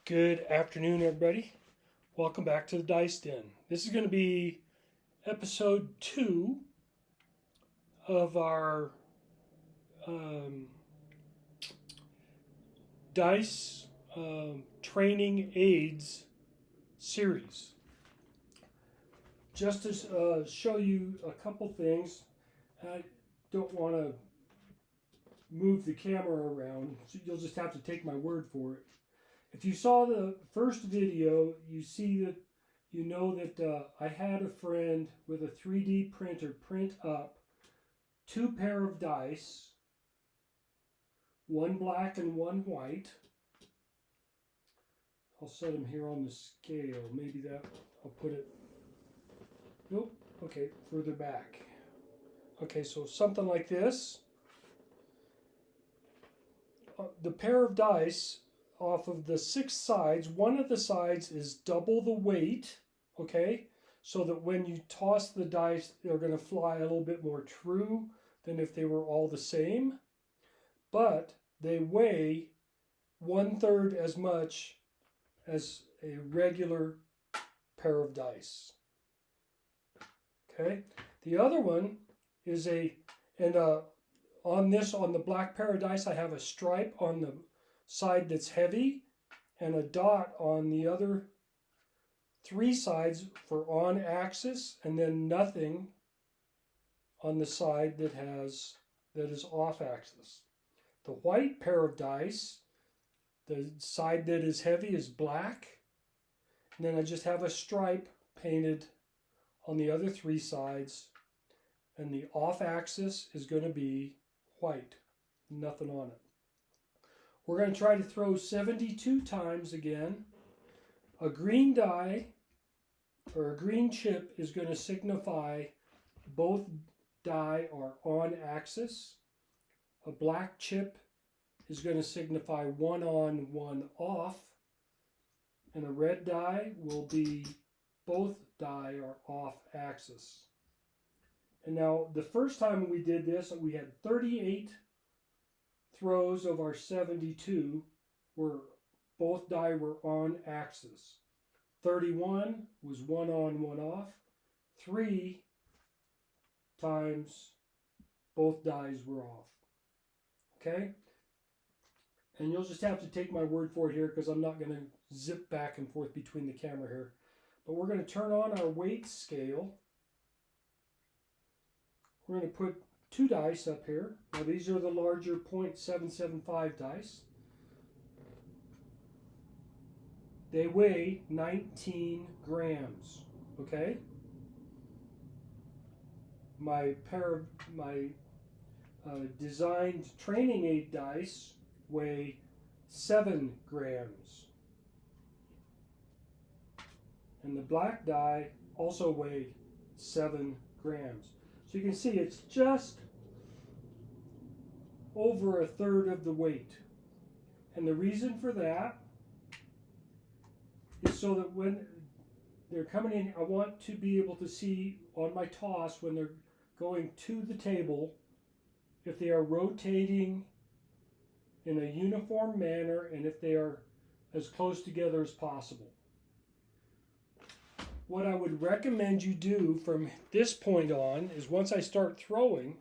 Good afternoon, everybody. Welcome back to the Dice Den. This is going to be episode 2 of our dice training aids series. Just to show you a couple things, I don't want to move the camera around, so you'll just have to take my word for it. If you saw the first video, you know that I had a friend with a 3D printer print up 2 pair of dice, one black and one white. I'll set them here on the scale. Maybe I'll put it, nope, okay, further back. Okay, so something like this. The pair of dice, off of the 6 sides, one of the sides is double the weight, okay? So that when you toss the dice, they're going to fly a little bit more true than if they were all the same. But they weigh 1/3 as much as a regular pair of dice. Okay? The other one is on the black pair of dice, I have a stripe on the side that's heavy and a dot on the other 3 sides for on axis, and then nothing on the side that is off axis. The white pair of dice, the side that is heavy is black, and then I just have a stripe painted on the other 3 sides, and the off axis is going to be white, nothing on it. We're going to try to throw 72 times again. A green die or a green chip is going to signify both die are on axis. A black chip is going to signify one on, one off. And a red die will be both die are off axis. And now the first time we did this, we had 38 throws of our 72 where both die were on axis. 31 was one on, one off. 3 times both dies were off. Okay? And you'll just have to take my word for it here, because I'm not going to zip back and forth between the camera here. But we're going to turn on our weight scale. We're going to put 2 dice up here. Now these are the larger .775 dice. They weigh 19 grams. Okay? My designed training aid dice weigh 7 grams. And the black die also weigh 7 grams. So you can see it's just over 1/3 of the weight. And the reason for that is so that when they're coming in, I want to be able to see on my toss when they're going to the table if they are rotating in a uniform manner and if they are as close together as possible. What I would recommend you do from this point on is, once I start throwing,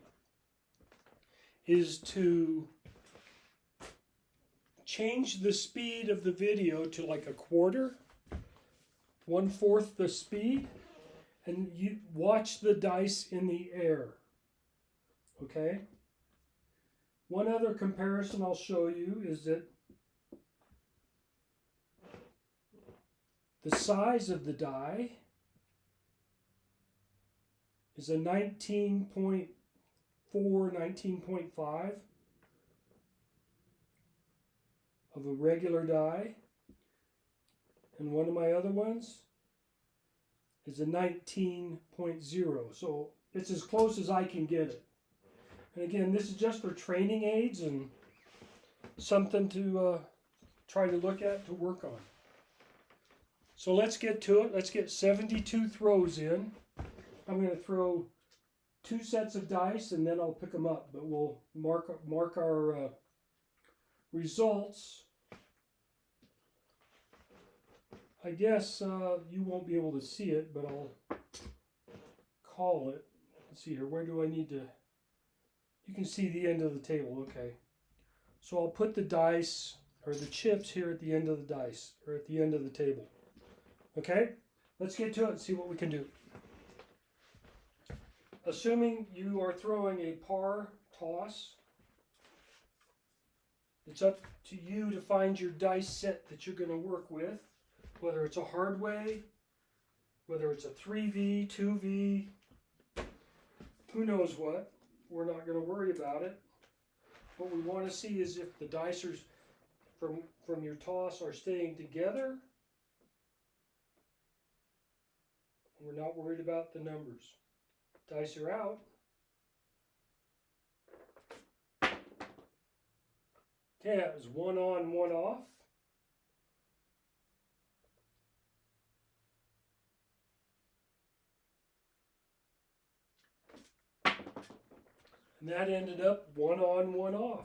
is to change the speed of the video to like a quarter, 1/4 the speed, and you watch the dice in the air. Okay? One other comparison I'll show you is that the size of the die is a 19.4, 19.5 of a regular die. And one of my other ones is a 19.0. So it's as close as I can get it. And again, this is just for training aids and something to try to look at, to work on. So let's get to it. Let's get 72 throws in. I'm going to throw 2 sets of dice and then I'll pick them up. But we'll mark our results I guess you won't be able to see it, but I'll call it. Let's see here. Where do I need to? You can see the end of the table. Okay. So I'll put the dice or the chips here at the end of the dice or at the end of the table. Okay? Let's get to it and see what we can do. Assuming you are throwing a par toss, it's up to you to find your dice set that you're going to work with, whether it's a hard way, whether it's a 3V, 2V, who knows what. We're not going to worry about it. What we want to see is if the dice are from your toss are staying together. We're not worried about the numbers. Dice are out. Okay, that was 1 on, 1 off. And that ended up 1 on, 1 off.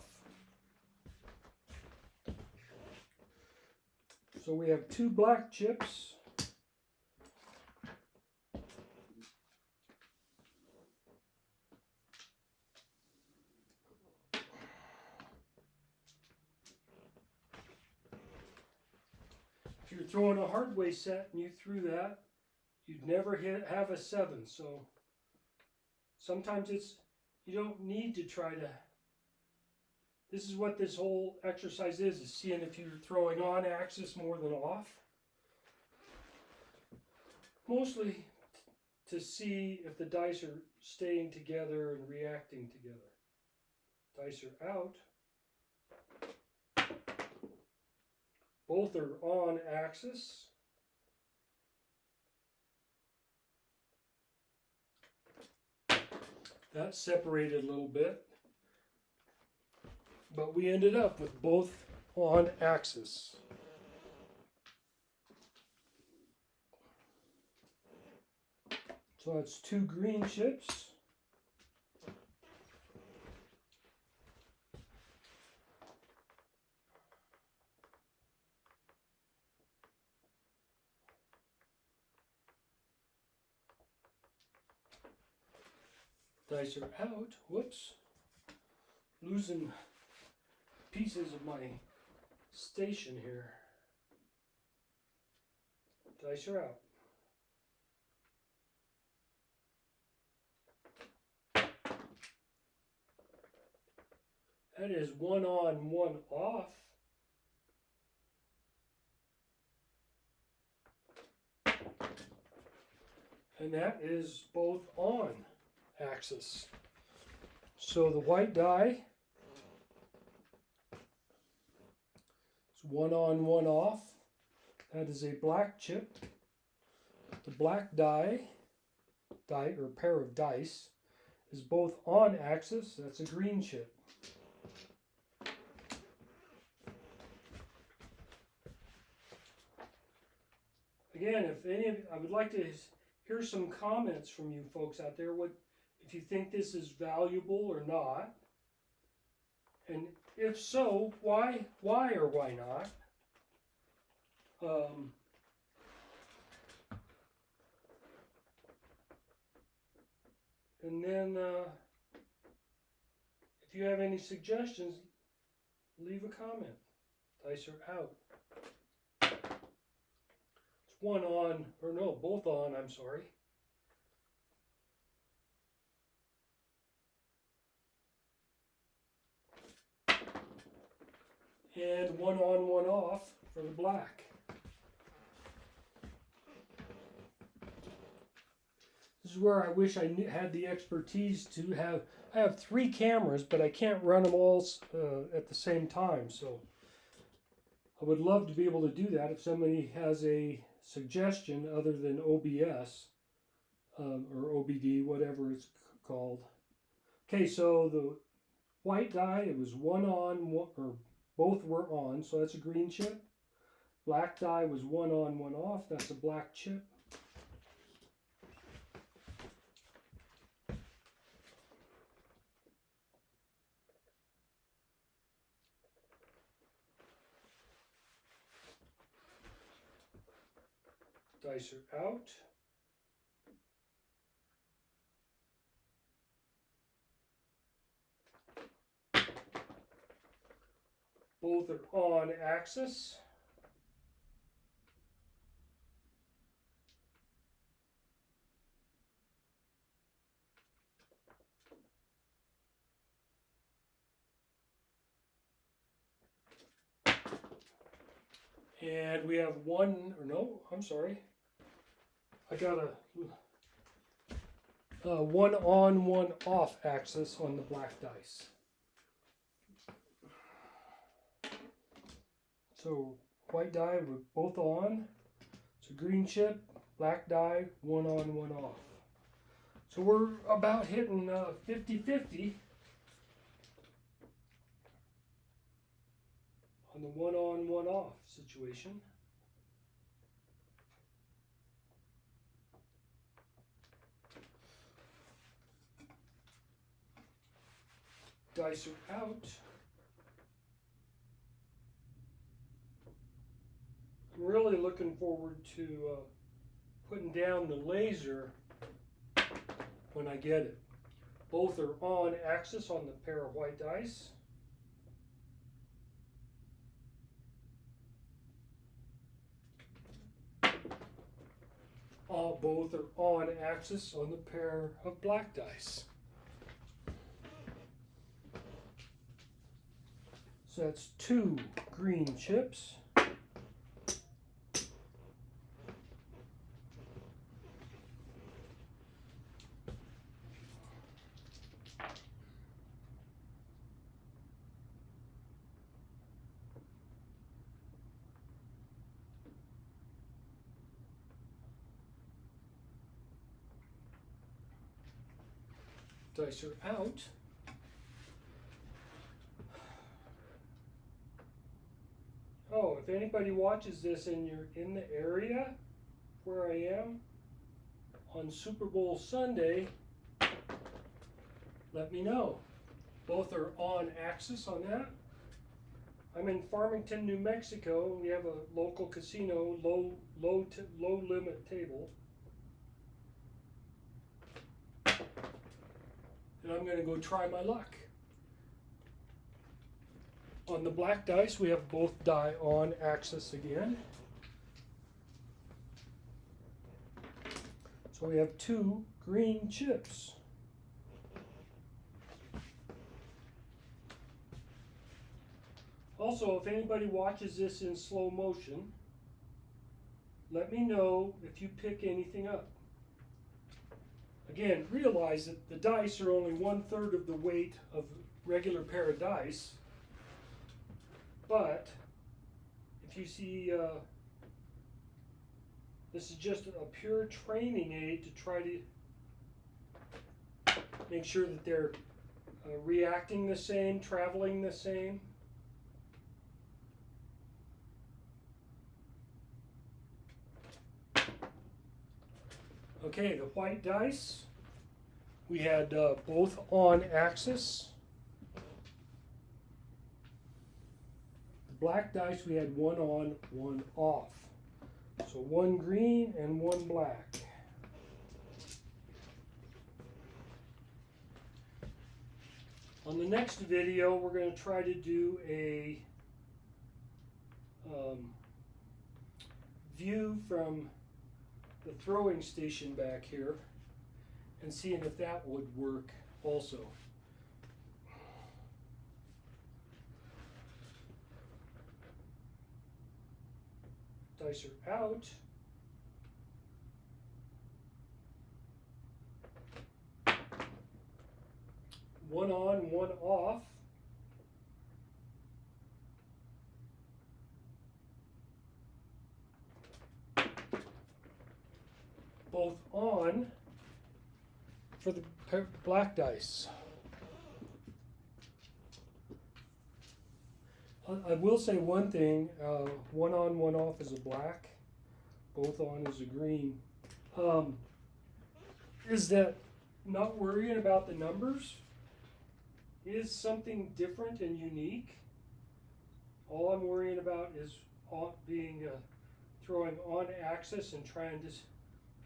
So we have 2 black chips. If you're throwing a hard way set and you threw that, you'd never have a 7. So sometimes you don't need to try to. This is what this whole exercise is seeing if you're throwing on axis more than off. Mostly to see if the dice are staying together and reacting together. Dice are out. Both are on axis. That separated a little bit. But we ended up with both on axis. So that's 2 green chips. Dice are out. Whoops. Losing pieces of my station here. Dice are out. That is 1 on, 1 off. And that is both on axis. So the white die is 1 on, 1 off. That is a black chip. The black die or pair of dice is both on axis. That's a green chip. Again, I would like to hear some comments from you folks out there. If you think this is valuable or not, and if so, why or why not? And then, if you have any suggestions, leave a comment. Dice are out. It's 1 on, or no, both on, I'm sorry. And 1 on, 1 off for the black. This is where I wish I had the expertise to have. I have 3 cameras, but I can't run them all at the same time. So I would love to be able to do that if somebody has a suggestion other than OBS or OBD, whatever it's called. Okay, so the white die, it was 1 on, or both were on, so that's a green chip. Black die was 1 on, 1 off. That's a black chip. Dice are out. Both are on axis. And we have one, or no, I'm sorry. I got a one on, one off axis on the black dice. So white die with both on. So green chip, black die, one on, one off. So we're about hitting 50-50 on the one on, one off situation. Dice are out. I'm really looking forward to putting down the laser when I get it. Both are on axis on the pair of white dice. Both are on axis on the pair of black dice. So that's 2 green chips. Dice are out. Oh, if anybody watches this and you're in the area where I am on Super Bowl Sunday, let me know. Both are on axis on that. I'm in Farmington, New Mexico. We have a local casino, low limit table. And I'm going to go try my luck. On the black dice, we have both die on axis again. So we have 2 green chips. Also, if anybody watches this in slow motion, let me know if you pick anything up. Again, realize that the dice are only 1/3 of the weight of a regular pair of dice. But if you see, this is just a pure training aid to try to make sure that they're reacting the same, traveling the same. Okay, the white dice, we had both on axis. The black dice, we had one on, one off. So 1 green and 1 black. On the next video, we're going to try to do a view from the throwing station back here and seeing if that would work also. Dice are out. One on, one off. Both on for the black dice. I will say one thing, one on, one off is a black, both on is a green. Is that not worrying about the numbers is something different and unique. All I'm worrying about is being throwing on axis and trying to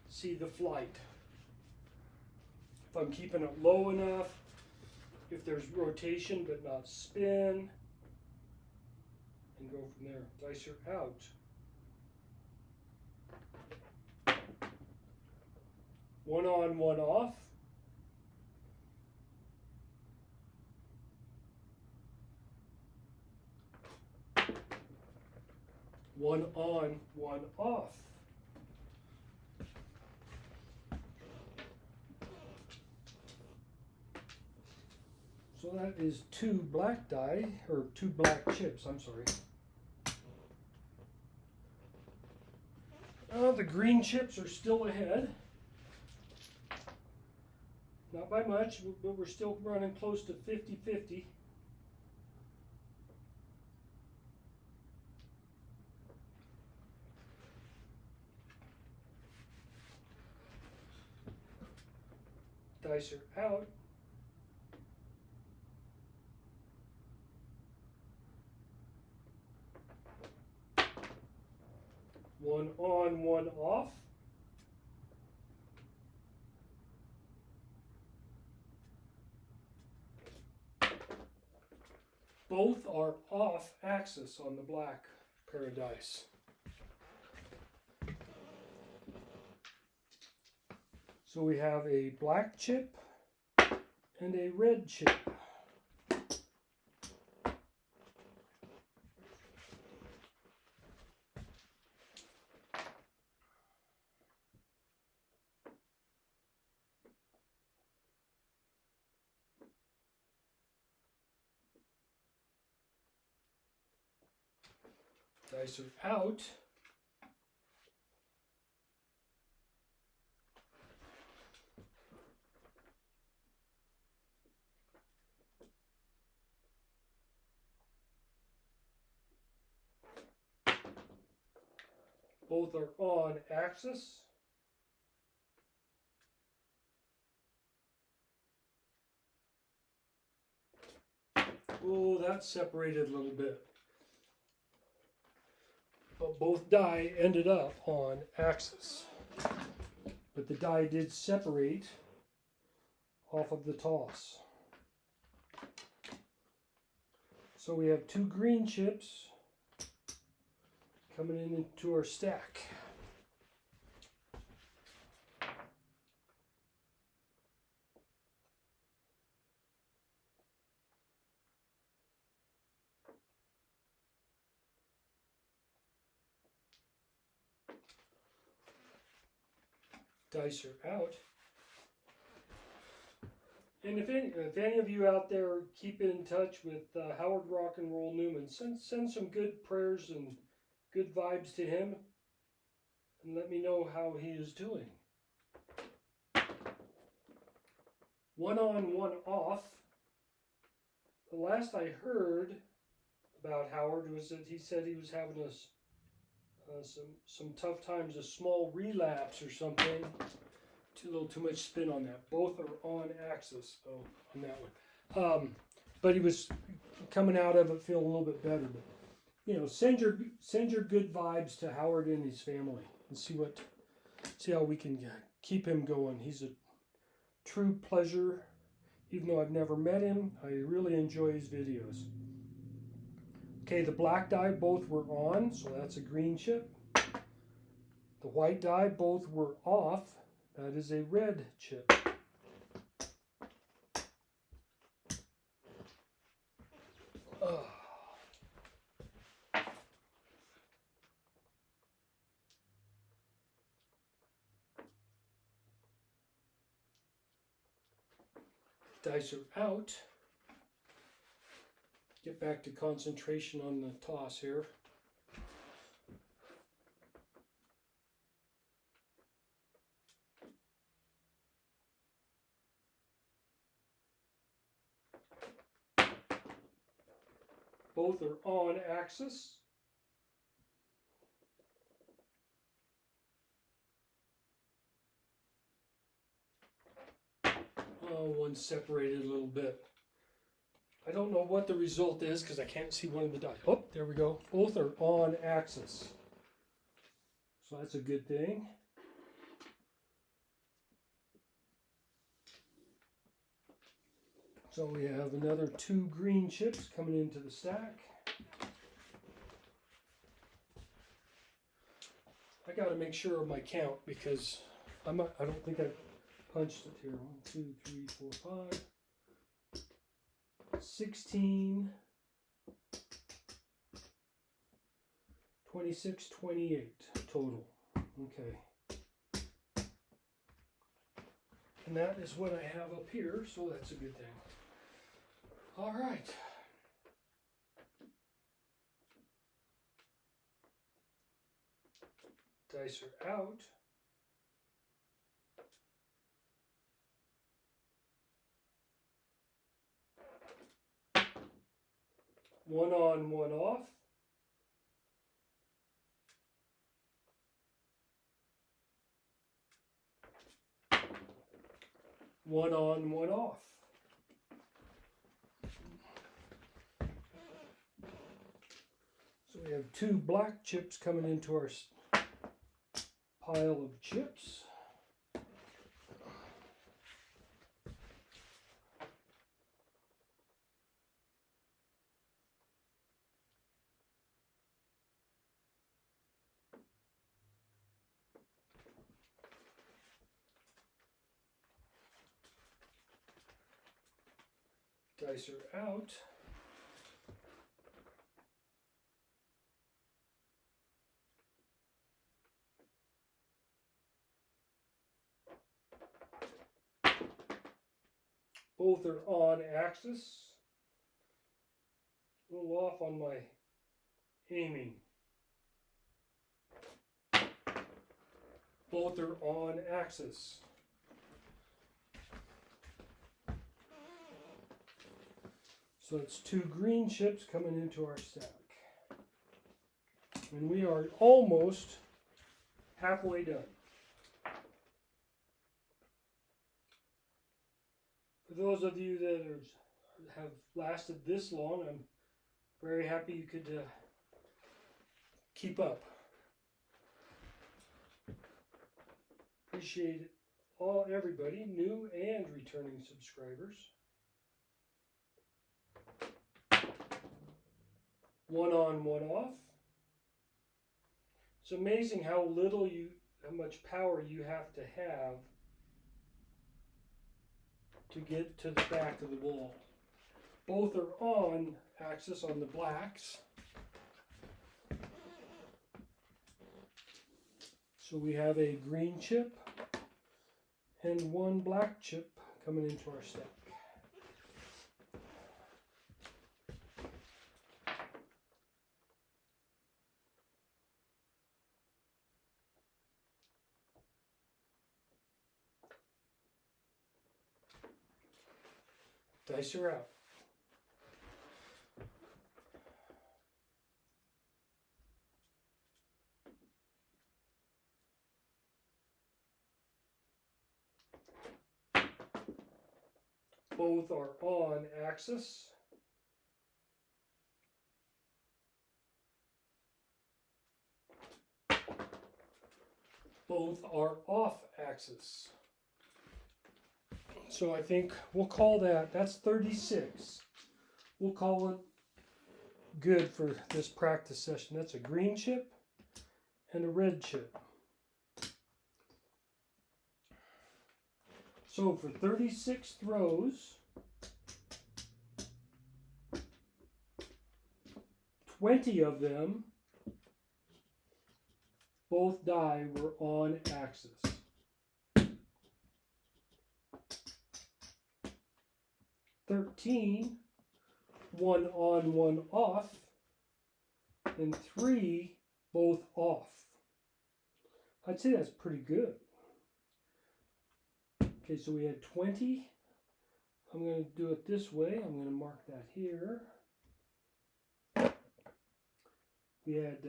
see the flight. If I'm keeping it low enough, if there's rotation but not spin, and go from there. Dicer out. One on, one off. One on, one off. So that is 2 black die, or 2 black chips, I'm sorry. The green chips are still ahead. Not by much, but we're still running close to 50-50. Dice are out. One on, one off. Both are off axis on the black pair of dice. So we have a black chip and a red chip. Dice are out. Both are on axis. Oh, that separated a little bit. But both die ended up on axis. But the die did separate off of the toss. So we have 2 green chips coming into our stack. Dice are out. And if any of you out there keep in touch with Howard Rock and Roll Newman, send some good prayers and good vibes to him, and let me know how he is doing. One on, one off. The last I heard about Howard was that he said he was having some tough times, a small relapse or something. A little too much spin on that. Both are on axis though on that one. But he was coming out of it feeling a little bit better. But you know, send your good vibes to Howard and his family and see how we can keep him going. He's a true pleasure. Even though I've never met him, I really enjoy his videos. Okay, the black die both were on, so that's a green chip. The white die both were off. That is a red chip. Dice are out. Get back to concentration on the toss here. Both are on axis. Oh, one separated a little bit. I don't know what the result is because I can't see one of the dice. Oh, there we go. Both are on axis. So that's a good thing. So we have another 2 green chips coming into the stack. I got to make sure of my count because I don't think I punched it here. 1, 2, 3, 4, 5, 16, 26, 28 total. Okay. And that is what I have up here, so that's a good thing. All right. Dice are out. One on, one off. One on, one off. So we have 2 black chips coming into our pile of chips. Dice are out. Both are on axis. A little off on my aiming. Both are on axis. So it's 2 green chips coming into our stack. And we are almost halfway done. For those of you that have lasted this long, I'm very happy you could keep up. Appreciate everybody, new and returning subscribers. One on, one off. It's amazing how much power you have to get to the back of the wall. Both are on axis on the blacks. So we have a green chip and 1 black chip coming into our stack. Dice are out. Both are on axis. Both are off axis. So I think we'll call that's 36. We'll call it good for this practice session. That's a green chip and a red chip. So for 36 throws, 20 of them, both die were on axis. 13, 1 on, 1 off, and 3 both off. I'd say that's pretty good. Okay, so we had 20. I'm going to do it this way. I'm going to mark that here. We had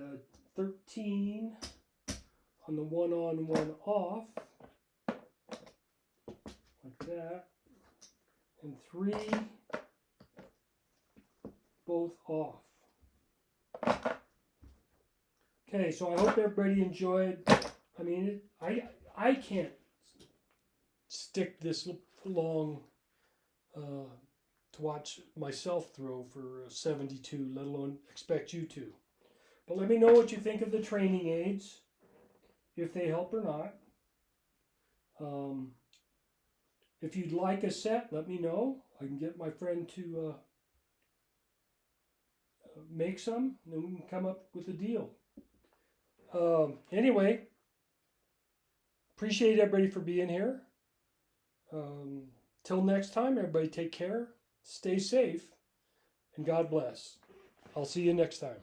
13 on the 1 on, 1 off, like that, and 3 both off. Okay, so I hope everybody enjoyed. I mean, I can't stick this long to watch myself throw for 72, let alone expect you to. But let me know what you think of the training aids, if they help or not. If you'd like a set, let me know. I can get my friend to make some, and then we can come up with a deal. Anyway, appreciate everybody for being here. Till next time, everybody take care, stay safe, and God bless. I'll see you next time.